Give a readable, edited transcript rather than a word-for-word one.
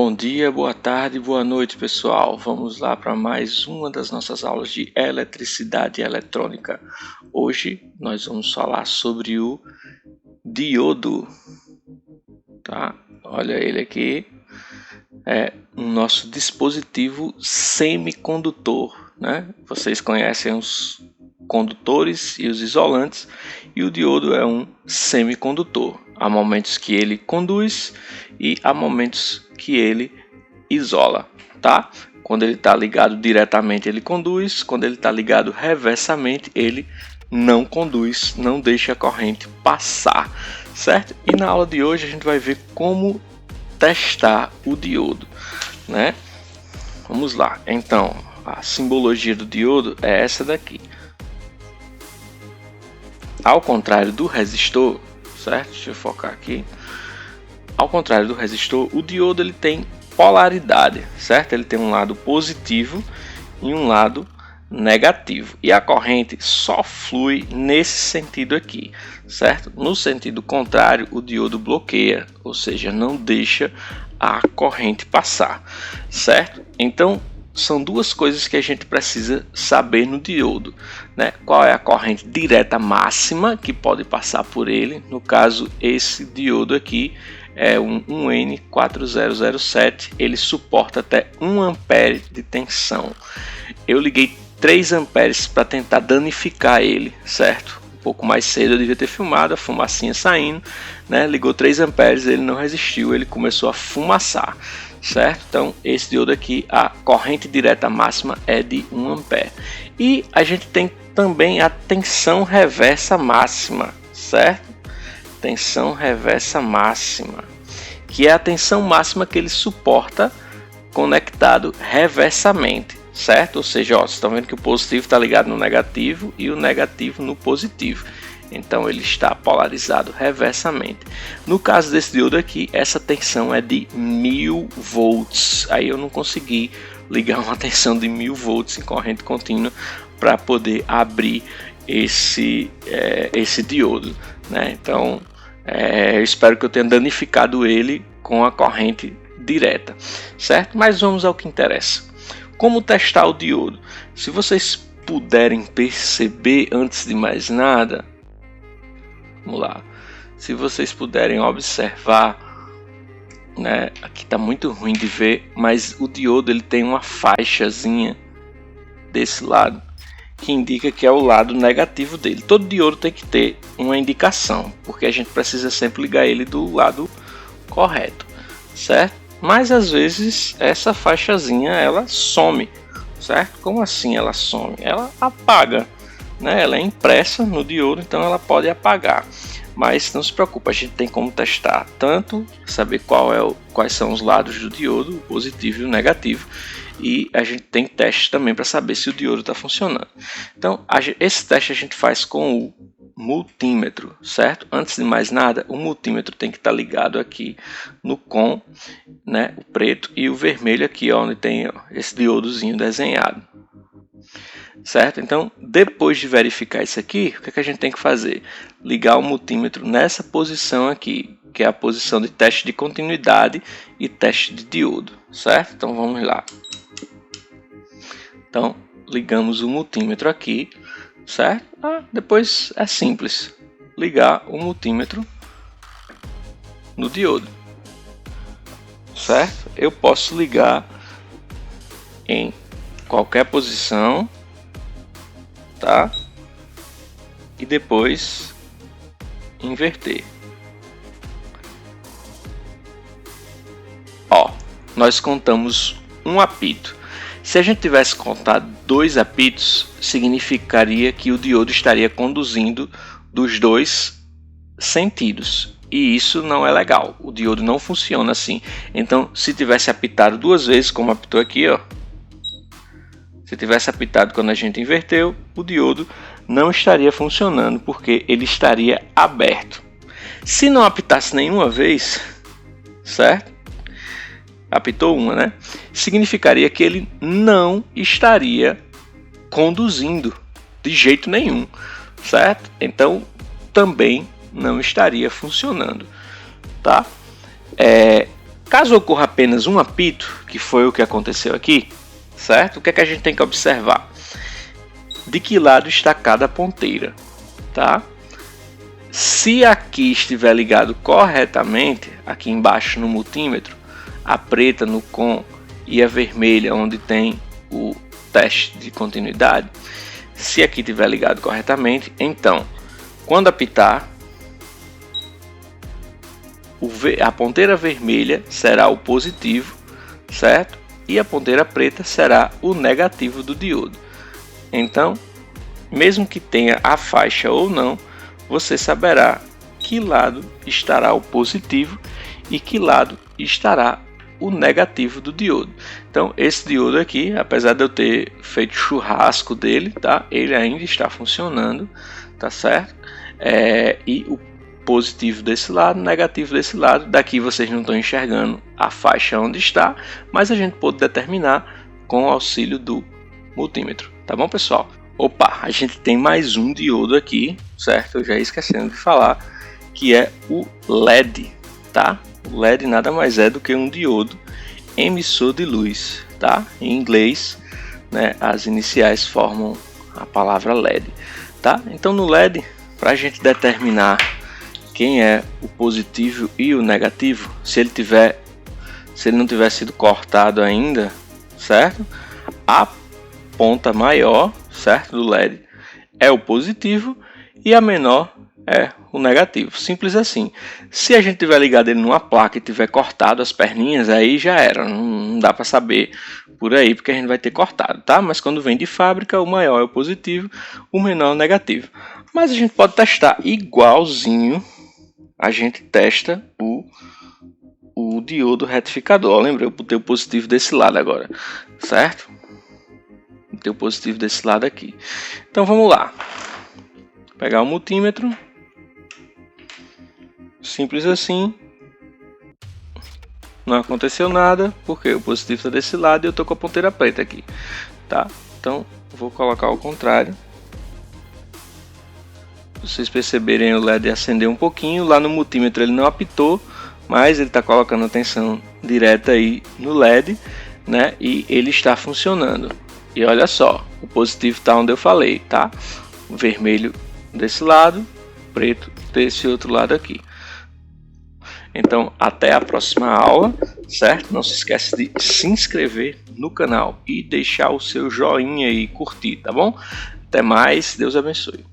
Bom dia, boa tarde, boa noite, pessoal. Vamos lá para mais uma das nossas aulas de eletricidade eletrônica. Hoje nós vamos falar sobre o diodo, tá? Olha ele aqui, é o nosso dispositivo semicondutor, né? Vocês conhecem os condutores e os isolantes, e o diodo é um semicondutor. Há momentos que ele conduz e há momentos que ele isola, tá? Quando ele está ligado diretamente, ele conduz. Quando ele está ligado reversamente, ele não conduz, não deixa a corrente passar, certo? E na aula de hoje a gente vai ver como testar o diodo, né? Vamos lá. Então, a simbologia do diodo é essa daqui. Ao contrário do resistor, certo? Deixa eu focar aqui. Ao contrário do resistor, o diodo ele tem polaridade, certo? Ele tem um lado positivo e um lado negativo. E a corrente só flui nesse sentido aqui, certo? No sentido contrário, o diodo bloqueia, ou seja, não deixa a corrente passar, certo? Então, são duas coisas que a gente precisa saber no diodo, né? Qual é a corrente direta máxima que pode passar por ele? No caso, esse diodo aqui é um N4007, ele suporta até 1 ampere de tensão. Eu liguei 3 amperes para tentar danificar ele, certo? Um pouco mais cedo eu devia ter filmado a fumacinha saindo, né? Ligou 3 amperes, ele não resistiu, ele começou a fumaçar, certo? Então esse diodo aqui, a corrente direta máxima é de 1 ampere. E a gente tem também a tensão reversa máxima, certo? Tensão reversa máxima, que é a tensão máxima que ele suporta conectado reversamente, certo? Ou seja, ó, vocês estão vendo que o positivo está ligado no negativo e o negativo no positivo. Então ele está polarizado reversamente. No caso desse diodo aqui, essa tensão é de 1000 volts. Aí eu não consegui ligar uma tensão de 1000 volts em corrente contínua para poder abrir esse diodo, né? Então eu espero que eu tenha danificado ele com a corrente direta, certo? Mas vamos ao que interessa. Como testar o diodo? Se vocês puderem perceber, antes de mais nada, vamos lá. Se vocês puderem observar, né? Aqui está muito ruim de ver, mas o diodo ele tem uma faixazinha desse lado, que indica que é o lado negativo dele. Todo diodo tem que ter uma indicação, porque a gente precisa sempre ligar ele do lado correto, certo? Mas às vezes essa faixazinha ela some, certo? Como assim ela some? Ela apaga, né? Ela é impressa no diodo, então ela pode apagar. Mas não se preocupe, a gente tem como testar tanto saber quais são os lados do diodo, o positivo e o negativo. E a gente tem teste também para saber se o diodo está funcionando. Então, esse teste a gente faz com o multímetro, certo? Antes de mais nada, o multímetro tem que estar ligado aqui no COM, né? O preto, e o vermelho aqui, ó, onde tem ó, esse diodozinho desenhado, certo? Então, depois de verificar isso aqui, o que a gente tem que fazer? Ligar o multímetro nessa posição aqui, que é a posição de teste de continuidade e teste de diodo, certo? Então, vamos lá. Então, ligamos o multímetro aqui, certo? Depois é simples, ligar o multímetro no diodo, certo? Eu posso ligar em qualquer posição, tá? E depois inverter. Ó, nós contamos um apito. Se a gente tivesse contado 2 apitos, significaria que o diodo estaria conduzindo dos 2 sentidos. E isso não é legal. O diodo não funciona assim. Então, se tivesse apitado 2 vezes, como apitou aqui, ó. Se tivesse apitado quando a gente inverteu, o diodo não estaria funcionando, porque ele estaria aberto. Se não apitasse nenhuma vez, certo? Apitou uma, né? Significaria que ele não estaria conduzindo de jeito nenhum, certo? Então também não estaria funcionando, tá? Caso ocorra apenas um apito, que foi o que aconteceu aqui, certo? O que é que a gente tem que observar? De que lado está cada ponteira, tá? Se aqui estiver ligado corretamente, aqui embaixo no multímetro, a preta no COM e a vermelha onde tem o teste de continuidade, se aqui estiver ligado corretamente, então, quando apitar, a ponteira vermelha será o positivo, certo? E a ponteira preta será o negativo do diodo. Então, mesmo que tenha a faixa ou não, você saberá que lado estará o positivo e que lado estará o negativo do diodo. Então, esse diodo aqui, apesar de eu ter feito churrasco dele, tá? Ele ainda está funcionando, tá certo? E o positivo desse lado, negativo desse lado. Daqui vocês não estão enxergando a faixa onde está, mas a gente pode determinar com o auxílio do multímetro, tá bom, pessoal? Opa, a gente tem mais um diodo aqui, certo? Eu já ia esquecendo de falar, que é o LED, tá? O LED nada mais é do que um diodo emissor de luz, tá? Em inglês, né, as iniciais formam a palavra LED, tá? Então no LED, para a gente determinar quem é o positivo e o negativo, se ele não tiver sido cortado ainda, certo? A ponta maior, certo, do LED é o positivo e a menor é o negativo. Simples assim. Se a gente tiver ligado ele numa placa e tiver cortado as perninhas, aí já era. Não dá para saber por aí, porque a gente vai ter cortado, tá? Mas quando vem de fábrica, o maior é o positivo, o menor é o negativo. Mas a gente pode testar igualzinho. A gente testa o diodo retificador. Lembra? Eu botei o positivo desse lado agora, certo? Botei o positivo desse lado aqui. Então vamos lá. Pegar o multímetro. Simples assim. Não aconteceu nada, porque o positivo está desse lado e eu estou com a ponteira preta aqui, tá? Então vou colocar ao contrário. Vocês perceberem o LED acender um pouquinho. Lá no multímetro ele não apitou, mas ele está colocando a tensão direta aí no LED, né? E ele está funcionando. E olha só, o positivo está onde eu falei, tá? O vermelho desse lado, preto desse outro lado aqui. Então, até a próxima aula, certo? Não se esqueça de se inscrever no canal e deixar o seu joinha e curtir, tá bom? Até mais, Deus abençoe.